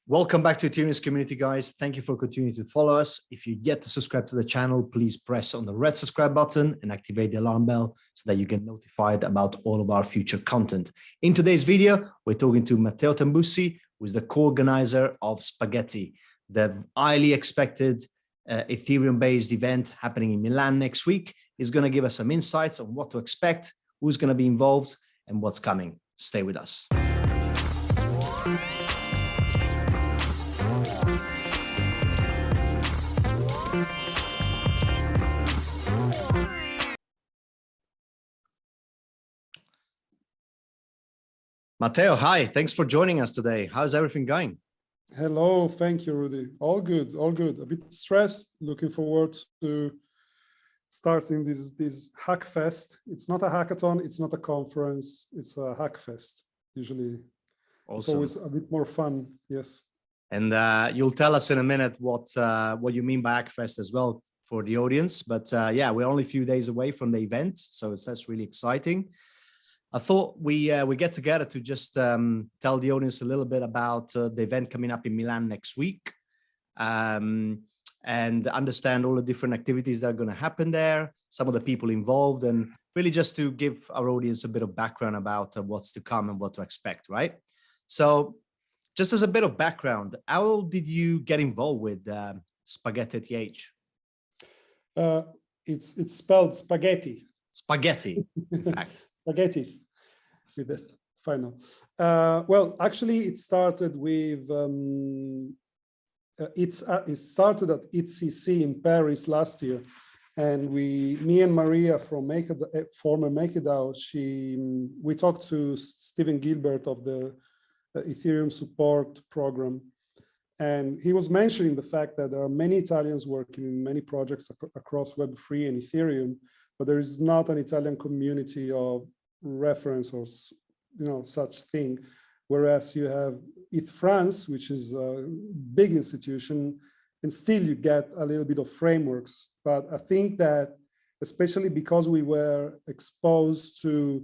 Welcome back to Ethereum's community, guys. Thank you for continuing to follow us. If you yet to subscribe to the channel, please press on the red subscribe button and activate the alarm bell so that you get notified about all of our future content. In today's video, we're talking to Matteo Tambussi, who is the co-organizer of SpaghettETH, the highly expected Ethereum-based event happening in Milan next week. He's going to give us some insights on what to expect, who's going to be involved, and what's coming. Stay with us. Matteo, hi. Thanks for joining us today. How's everything going? Hello. Thank you, Rudy. All good. All good. A bit stressed. Looking forward to starting this hack fest. It's not a hackathon. It's not a conference. It's a hack fest. Usually It's always a bit more fun. Yes. And you'll tell us in a minute what you mean by Hackfest as well for the audience. But yeah, we're only a few days away from the event, so that's really exciting. I thought we get together to just tell the audience a little bit about the event coming up in Milan next week, and understand all the different activities that are going to happen there, some of the people involved, and really just to give our audience a bit of background about what's to come and what to expect, right? So just as a bit of background, how did you get involved with SpaghettETH? It's spelled spaghetti. Spaghetti, in fact. Spaghetti with the final. Well, actually, it started with it started at ETHCC in Paris last year, and me and Maria from former MakerDAO, we talked to Stephen Gilbert of the Ethereum support program, and he was mentioning the fact that there are many Italians working in many projects across Web3 and Ethereum, but there is not an Italian community of reference or such thing. Whereas you have ETH which is a big institution, and still you get a little bit of frameworks. But I think that especially because we were exposed to,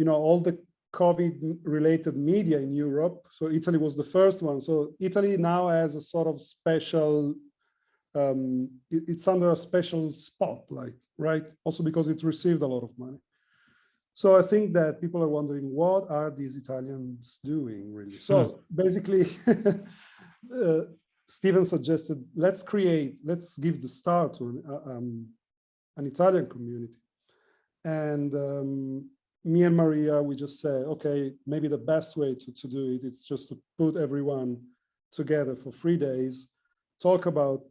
all the COVID-related media in Europe, so Italy was the first one. So Italy now has a sort of special, it's under a special spotlight, right? Also because it received a lot of money. So I think that people are wondering, what are these Italians doing, really? So basically, Steven suggested, let's give the start to an Italian community. And me and Maria, we just say, okay, maybe the best way to do it is just to put everyone together for 3 days, talk about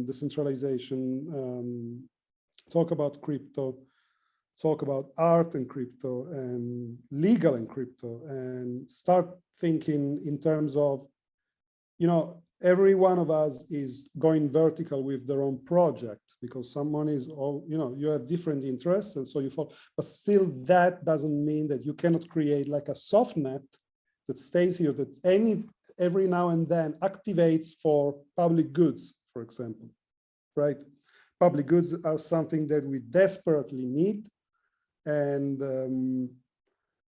decentralization, talk about crypto, talk about art and crypto and legal and crypto, and start thinking in terms of, every one of us is going vertical with their own project, because someone is all, you have different interests, and so you follow, but still that doesn't mean that you cannot create like a soft net that stays here, that every now and then activates for public goods, for example, right? Public goods are something that we desperately need. And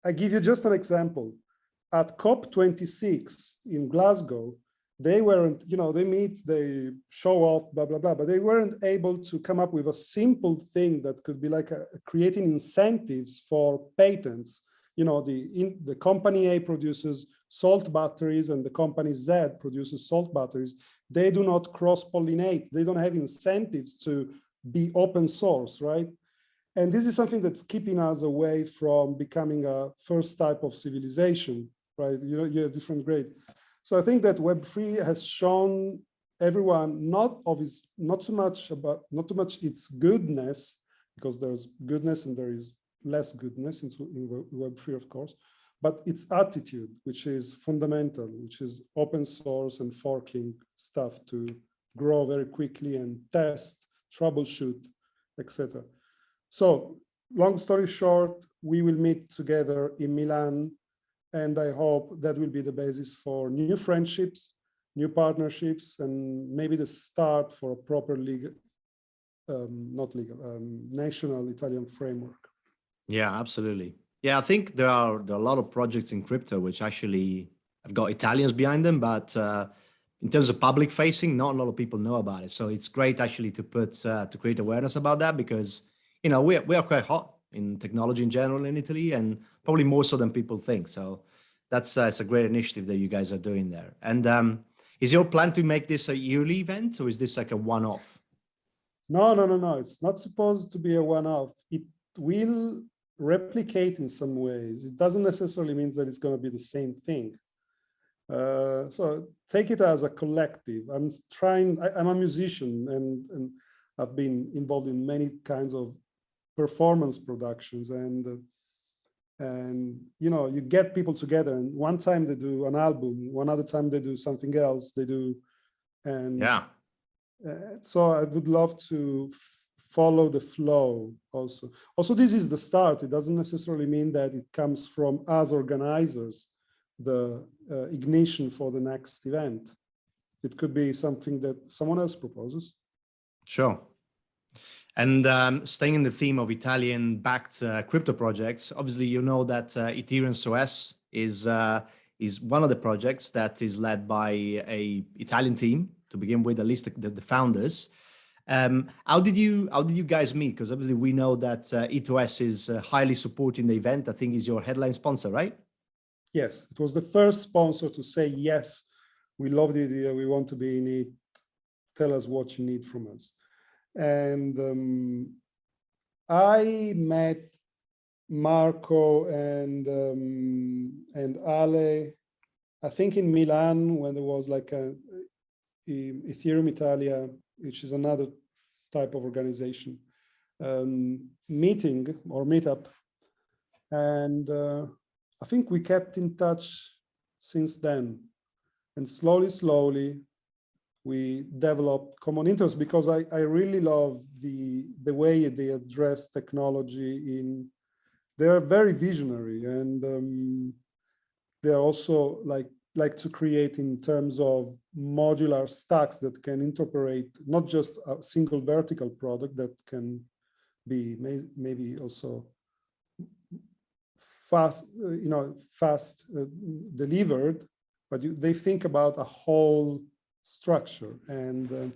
I give you just an example. At COP26 in Glasgow, they weren't, they meet, they show off, blah, blah, blah, but they weren't able to come up with a simple thing that could be like creating incentives for patents. The company A produces salt batteries and the company Z produces salt batteries. They do not cross-pollinate. They don't have incentives to be open source, right? And this is something that's keeping us away from becoming a first type of civilization, right? You have different grades. So I think that Web3 has shown everyone not so much its goodness, because there's goodness and there is less goodness in Web3, of course, but its attitude, which is fundamental, which is open source and forking stuff to grow very quickly and test, troubleshoot, etc. So long story short, we will meet together in Milan, and I hope that will be the basis for new friendships, new partnerships, and maybe the start for a proper national Italian framework. Yeah, absolutely. Yeah, I think there are a lot of projects in crypto which actually have got Italians behind them, but in terms of public facing, not a lot of people know about it. So it's great actually to put to create awareness about that, because we are quite hot in technology in general in Italy, and probably more so than people think. So that's it's a great initiative that you guys are doing there. And is your plan to make this a yearly event, or is this like a one-off? No. It's not supposed to be a one-off. It will replicate in some ways. It doesn't necessarily mean that it's going to be the same thing. So take it as a collective. I'm a musician, and I've been involved in many kinds of performance productions, and you get people together, and one time they do an album, one other time they do something else, and yeah. So I would love to follow the flow also. This is the start. It doesn't necessarily mean that it comes from us organizers, the ignition for the next event. It could be something that someone else proposes. Sure. And staying in the theme of Italian-backed crypto projects, obviously you know that EthereansOS is one of the projects that is led by a Italian team to begin with, at least the founders. How did you guys meet? Because obviously we know that EthOS is highly supporting the event. I think is your headline sponsor, right? Yes, it was the first sponsor to say, yes, we love the idea, we want to be in it, tell us what you need from us. And I met Marco and Ale, I think in Milan, when there was like a Ethereum Italia, which is another type of organization, meeting or meetup. And I think we kept in touch since then. And slowly, we developed common interests, because I really love the way they address technology. They're very visionary, and they're also like to create in terms of modular stacks that can incorporate not just a single vertical product that can be maybe also fast delivered, but they think about a whole structure, and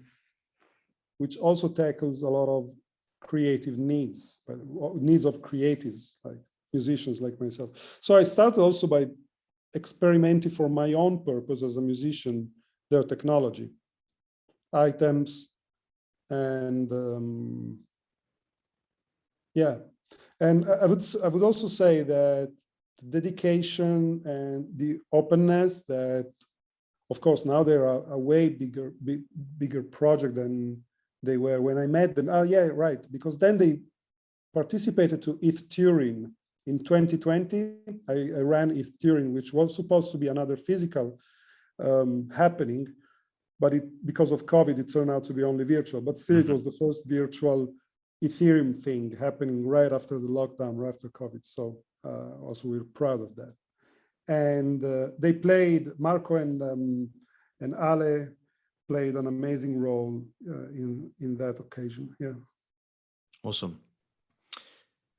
which also tackles a lot of creative needs of creatives like musicians like myself. So I started also by experimenting for my own purpose as a musician, their technology, items, and yeah. And I would also say that the dedication and the openness that, of course, now they're a way bigger project than they were when I met them. Oh yeah, right. Because then they participated to Ethereum in 2020. I ran Ethereum, which was supposed to be another physical happening, but because of COVID, it turned out to be only virtual. But still, it was the first virtual Ethereum thing happening right after the lockdown, right after COVID. So also we're proud of that. And they played, Marco and Ale played an amazing role in that occasion. Yeah. Awesome.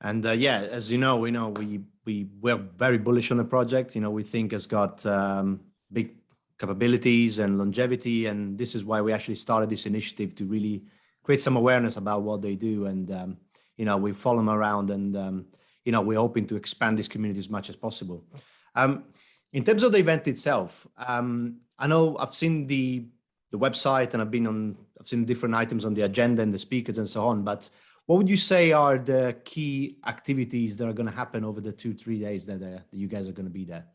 And yeah, as you know, we're very bullish on the project. We think it's got big capabilities and longevity, and this is why we actually started this initiative, to really create some awareness about what they do. And we follow them around, and we're hoping to expand this community as much as possible. In terms of the event itself, I know I've seen the website, and I've seen different items on the agenda and the speakers and so on, but what would you say are the key activities that are going to happen over the 2-3 days that you guys are going to be there?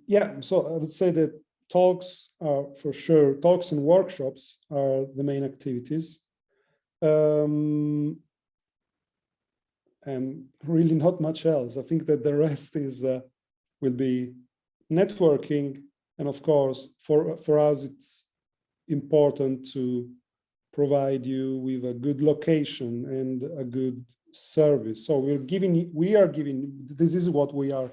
Yeah, so I would say that talks are for sure, talks and workshops are the main activities. And really not much else. I think that the rest will be networking. And of course, for us, it's important to provide you with a good location and a good service. So we are giving, this is what we are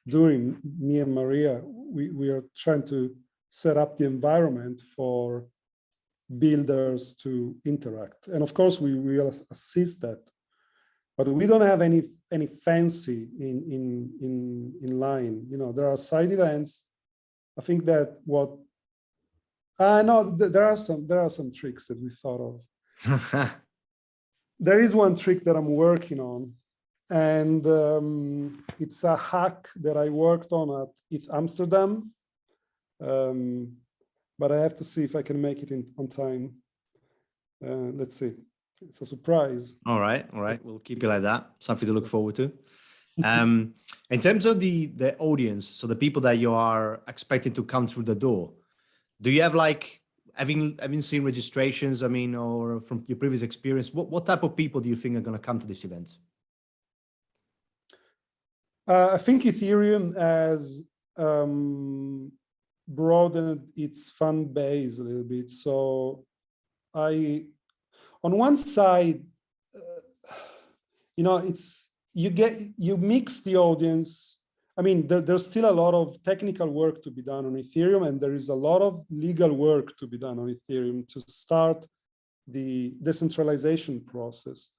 doing, me and Maria. We are trying to set up the environment for builders to interact. And of course, we will assist that. But we don't have any fancy in line. There are side events, I think that what no, there are some tricks that we thought of. There is one trick that I'm working on, and it's a hack that I worked on at ETH Amsterdam, but I have to see if I can make it on time. Let's see. It's a surprise. All right. We'll keep it like that. Something to look forward to. In terms of the audience, so the people that you are expecting to come through the door, do you have like, having seen registrations, I mean, or from your previous experience, what type of people do you think are going to come to this event? I think Ethereum has broadened its fan base a little bit. So on one side, you mix the audience. I mean, there's still a lot of technical work to be done on Ethereum, and there is a lot of legal work to be done on Ethereum to start the decentralization process.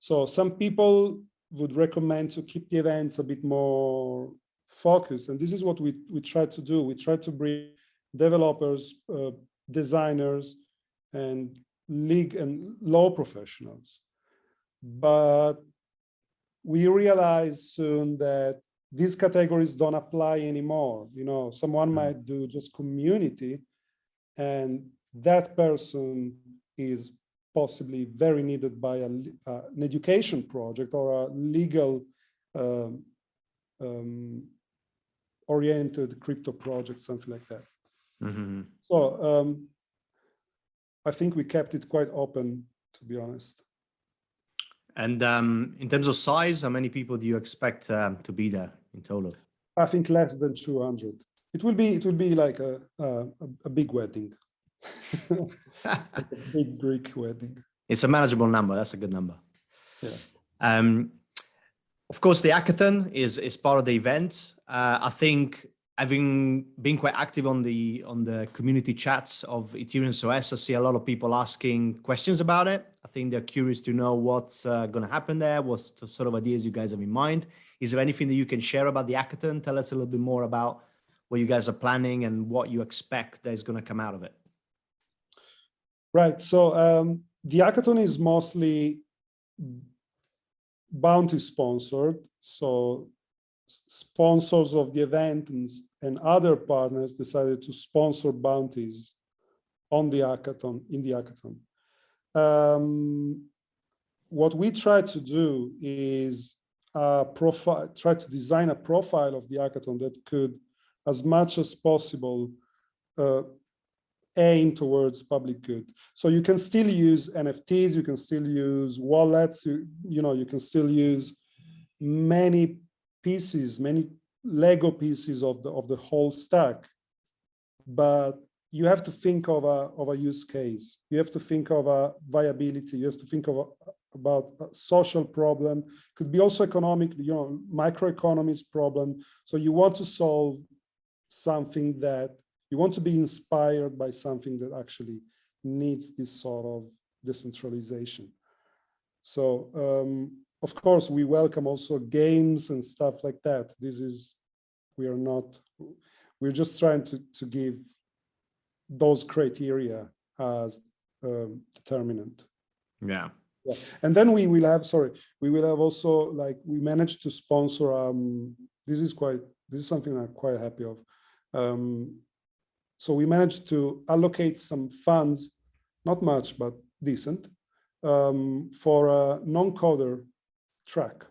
So some people would recommend to keep the events a bit more focused, and this is what we try to do. We try to bring developers, designers, and legal and law professionals. But we realized soon that these categories don't apply anymore. You know, someone might do just community, and that person is possibly very needed by an education project or a legal oriented crypto project, something like that. Mm-hmm. So I think we kept it quite open, to be honest. And in terms of size, how many people do you expect to be there in total? I think less than 200. It will be like a big wedding, like a big Greek wedding. It's a manageable number. That's a good number. Yeah. Of course, the hackathon is part of the event. I think, having been quite active on the community chats of EthereansOS, I see a lot of people asking questions about it. I think they're curious to know what's going to happen there, what sort of ideas you guys have in mind. Is there anything that you can share about the hackathon? Tell us a little bit more about what you guys are planning and what you expect that is going to come out of it. Right. So the hackathon is mostly bounty sponsored. So sponsors of the event and other partners decided to sponsor bounties on the hackathon, in the hackathon. What we try to do is try to design a profile of the hackathon that could, as much as possible, aim towards public good. So you can still use NFTs, you can still use wallets, you can still use many pieces, many Lego pieces of the whole stack, but you have to think of a use case. You have to think of a viability. You have to think about a social problem. Could be also economic, microeconomies problem. So you want to solve something that you want to be inspired by, something that actually needs this sort of decentralization. So of course, we welcome also games and stuff like that. We're just trying to give those criteria as determinant. Yeah. And then we will have also, like, we managed to sponsor, this is something I'm quite happy of. So we managed to allocate some funds, not much, but decent, for a non-coder track.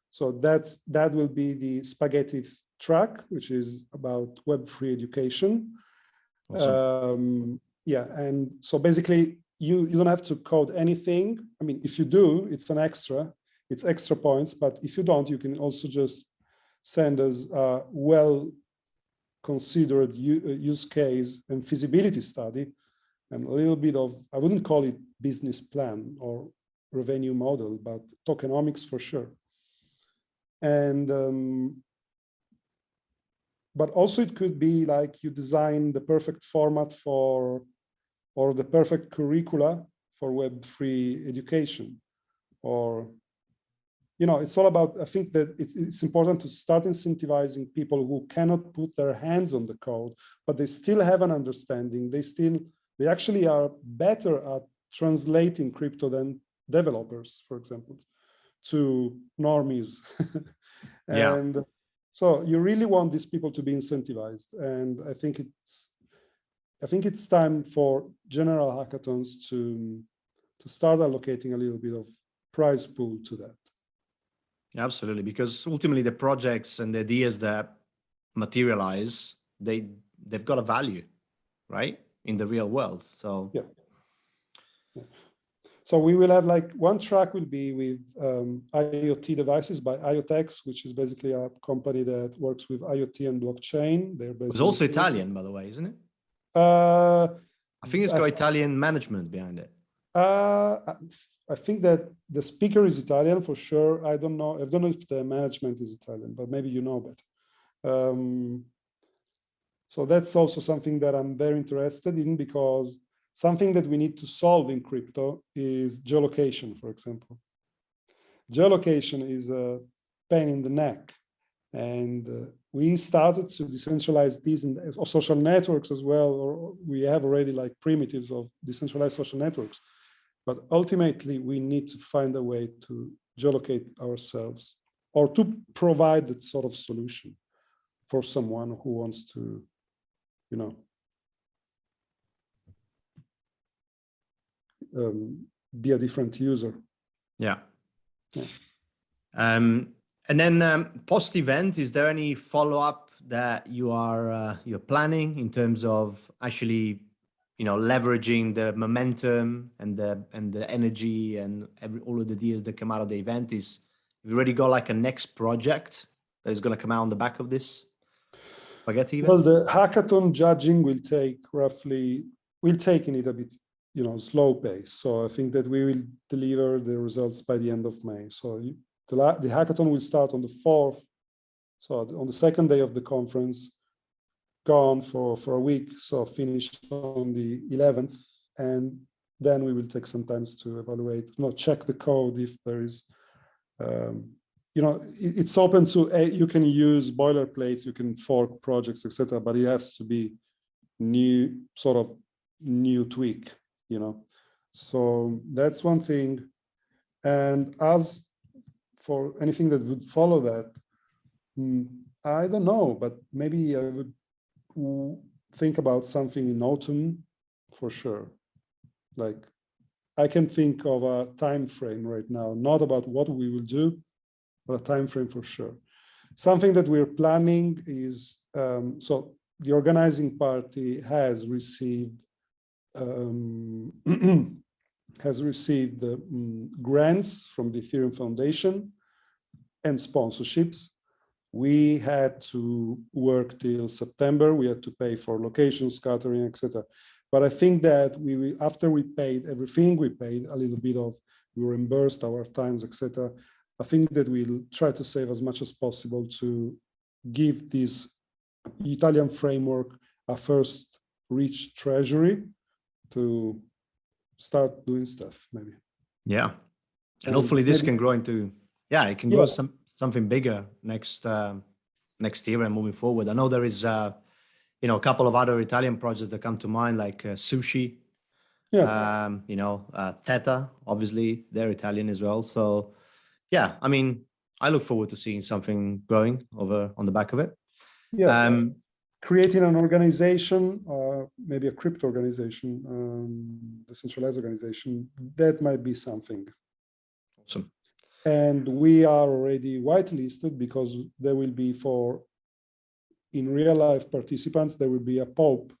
So that will be the SpaghettETH track, which is about Web3 education. Awesome. Yeah, and so basically you don't have to code anything. I mean, if you do, it's extra points, but if you don't, you can also just send us a well-considered use case and feasibility study, and a little bit of, I wouldn't call it business plan or revenue model, but tokenomics for sure. And but also it could be like you design the perfect format or the perfect curricula for Web3 education, or it's all about, I think that it's important to start incentivizing people who cannot put their hands on the code, but they still have an understanding. They actually are better at translating crypto than developers, for example, to normies. And so you really want these people to be incentivized. And I think it's time for general hackathons to start allocating a little bit of prize pool to that. Absolutely, because ultimately the projects and the ideas that materialize, they've got a value, right, in the real world. So yeah. So we will have like one track will be with IoT Devices by IoTeX, which is basically a company that works with IoT and blockchain. They're based. It's also Italian, by the way, isn't it? I think it's got Italian management behind it. I think that the speaker is Italian for sure. I don't know if the management is Italian, but maybe you know better. So that's also something that I'm very interested in, because something that we need to solve in crypto is geolocation, for example. Geolocation is a pain in the neck. And we started to decentralize these in social networks as well, or we have already like primitives of decentralized social networks. But ultimately, we need to find a way to geolocate ourselves, or to provide that sort of solution for someone who wants to, be a different user. Yeah. And then post-event, is there any follow-up that you're planning in terms of actually, leveraging the momentum and the energy and all of the ideas that come out of the event? Have you already got like a next project that is going to come out on the back of this Spaghetti event? Well, the hackathon judging will take in it a bit, slow pace. So I think that we will deliver the results by the end of May. So the hackathon will start on the 4th. So on the second day of the conference, go on for a week. So finish on the 11th. And then we will take some time to evaluate, check the code if there is, it's open to, you can use boilerplates, you can fork projects, etc. But it has to be new tweak. So that's one thing. And as for anything that would follow that, I don't know, but maybe I would think about something in autumn for sure. Like, I can think of a time frame right now, not about what we will do, but a time frame for sure. Something that we're planning is, so the organizing party has received grants from the Ethereum Foundation and sponsorships. We had to work till September. We had to pay for location, scattering, etc. But I think that after we paid everything, we paid a little bit of, we reimbursed our times, etc. I think that we'll try to save as much as possible to give this Italian framework a first reach treasury to start doing stuff, maybe. Yeah. And hopefully this can grow into, it can grow something bigger next year and moving forward. I know there is, a couple of other Italian projects that come to mind, like Sushi, Theta, obviously, they're Italian as well. So, I look forward to seeing something growing over on the back of it. Yeah. Creating an organization, maybe a crypto organization, decentralized organization, that might be something. Awesome. And we are already whitelisted because there will be in real life participants, there will be a pope.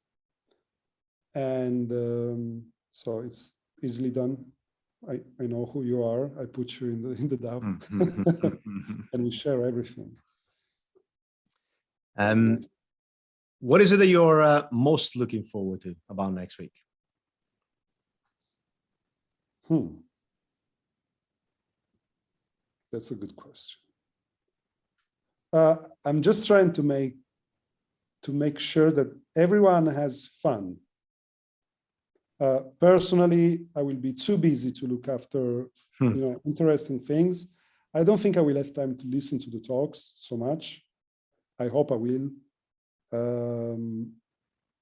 And so it's easily done. I know who you are. I put you in the DAO and we share everything. Nice. What is it that you're most looking forward to about next week? That's a good question. I'm just trying to make sure that everyone has fun. Personally, I will be too busy to look after interesting things. I don't think I will have time to listen to the talks so much. I hope I will.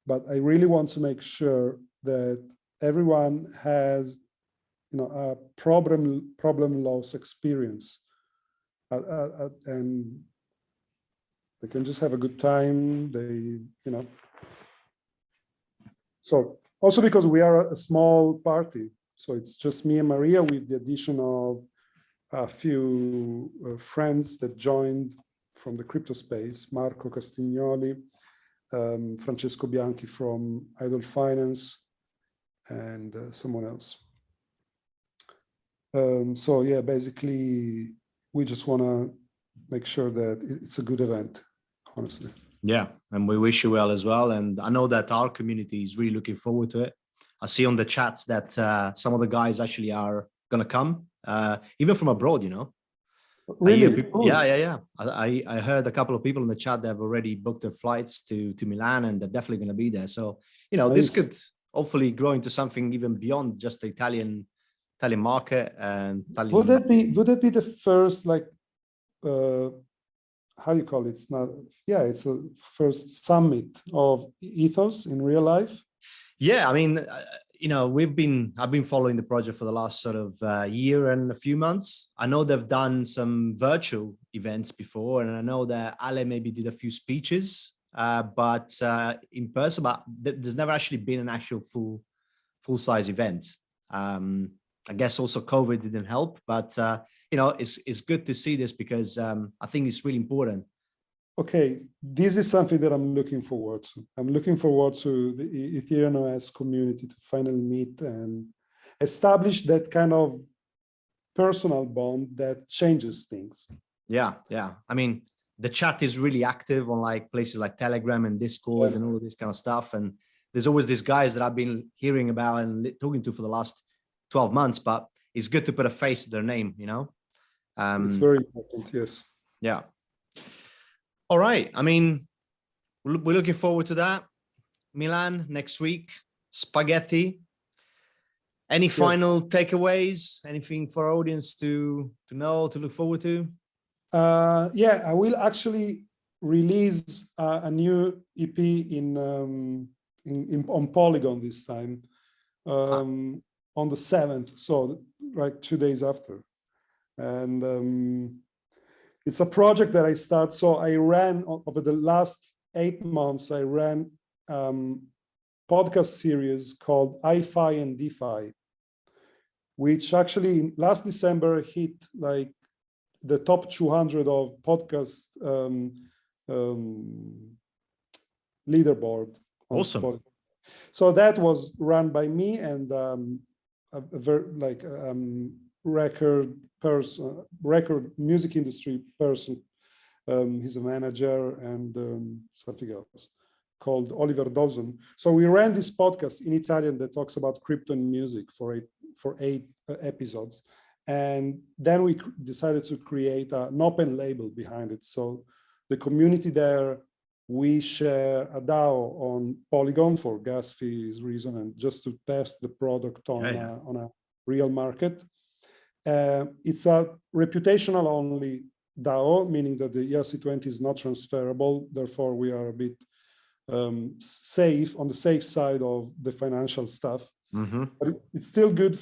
But I really want to make sure that everyone has, a problem loss experience, and they can just have a good time. So also because we are a small party, so it's just me and Maria with the addition of a few friends that joined from the crypto space, Marco Castignoli, Francesco Bianchi from IOT Finance, and someone else. So yeah, basically, we just want to make sure that it's a good event, honestly. Yeah, and we wish you well as well. And I know that our community is really looking forward to it. I see on the chats that some of the guys actually are going to come, even from abroad, Really? Yeah. I heard a couple of people in the chat that have already booked their flights to Milan, and they're definitely going to be there. So, this could hopefully grow into something even beyond just the Italian market. And would that be the first, like, how do you call it? It's not, yeah, it's a first summit of ethos in real life. Yeah, I mean, I've been following the project for the last sort of year and a few months. I know they've done some virtual events before, and I know that Ale maybe did a few speeches, but in person, but there's never actually been an actual full-size event. I guess also COVID didn't help, but it's good to see this because I think it's really important. Okay, this is something that I'm looking forward to. I'm looking forward to the EthereansOS community to finally meet and establish that kind of personal bond that changes things. Yeah. I mean, the chat is really active on like places like Telegram and Discord and all of this kind of stuff. And there's always these guys that I've been hearing about and talking to for the last 12 months, but it's good to put a face to their name, It's very important, yes. Yeah. All right. I mean, we're looking forward to that. Milan next week, SpaghettETH. Any final takeaways? Anything for our audience to know, to look forward to? Yeah, I will actually release a new EP on Polygon this time, on the 7th, so like 2 days after. And it's a project that I start. So I ran over the last 8 months, I ran podcast series called iFi and DeFi, which actually last December hit like the top 200 of podcast leaderboard. Awesome. Spotify. So that was run by me and a very record music industry person. He's a manager and something else called Oliver Dawson. So we ran this podcast in Italian that talks about crypto and music for eight episodes. And then we decided to create an open label behind it. So the community there, we share a DAO on Polygon for gas fees reason and just to test the product on a real market. It's a reputational only DAO, meaning that the ERC20 is not transferable. Therefore, we are a bit safe, on the safe side of the financial stuff. Mm-hmm. But it's still good.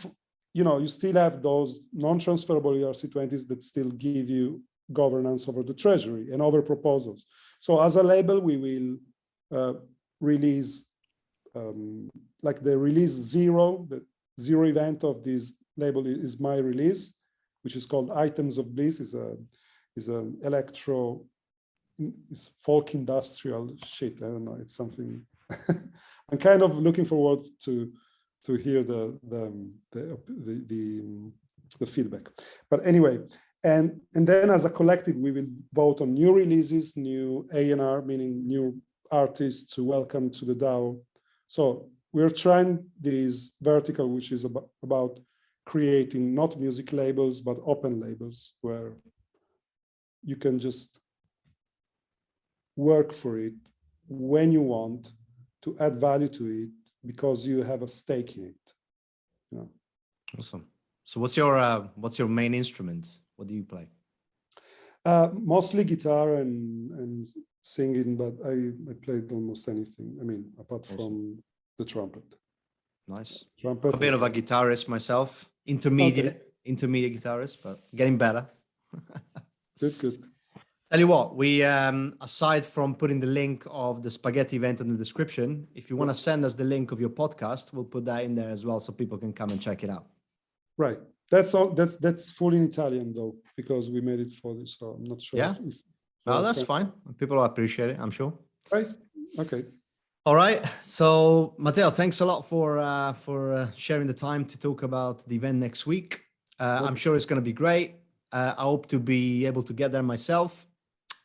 You still have those non-transferable ERC20s that still give you governance over the treasury and over proposals. So as a label, we will release, like the release zero, the zero event of this label is my release, which is called Items of Bliss. Is an electro, it's folk industrial shit. I don't know. It's something. I'm kind of looking forward to hear the feedback. But anyway, and then as a collective, we will vote on new releases, new A&R, meaning new artists to welcome to the DAO. So we're trying this vertical, which is about creating not music labels, but open labels where you can just work for it when you want to add value to it because you have a stake in it. Awesome. So what's your main instrument? What do you play? Mostly guitar and singing, but I played almost anything. I mean, apart from the trumpet. Nice. Trumpet. I'm a bit of a guitarist myself, intermediate guitarist, but getting better. Good. Tell you what, we aside from putting the link of the spaghetti event in the description, if you want to send us the link of your podcast, we'll put that in there as well, so people can come and check it out. Right. That's all. That's full in Italian though, because we made it for this. So I'm not sure. Yeah. No, that's fine. People will appreciate it, I'm sure. Right. Okay. All right. So Matteo, thanks a lot for sharing the time to talk about the event next week. I'm sure it's going to be great. I hope to be able to get there myself.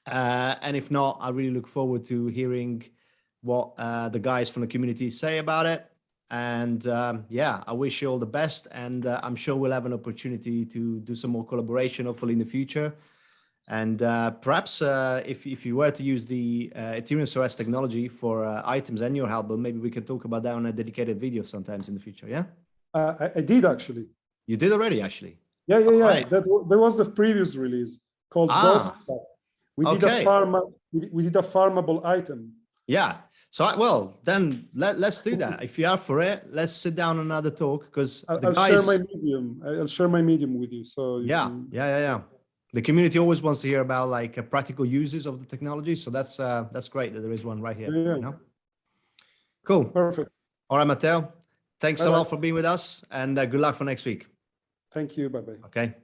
And if not, I really look forward to hearing what the guys from the community say about it. And yeah, I wish you all the best. And I'm sure we'll have an opportunity to do some more collaboration, hopefully in the future. And perhaps if you were to use the EthereansOS technology for items and your album, maybe we can talk about that on a dedicated video sometimes in the future. Yeah, I did actually. You did already, actually. Yeah. Right. That was the previous release called Ghost. We did we did a farmable item. Yeah. So well, then let's do that. If you are for it, let's sit down and another talk, because the guys. I'll share my medium with you. So yeah. The community always wants to hear about like practical uses of the technology. So that's great that there is one right here. Yeah. You know? Cool. Perfect. All right, Matteo. Thanks Bye-bye. a lot for being with us, and good luck for next week. Thank you. Bye-bye. Okay.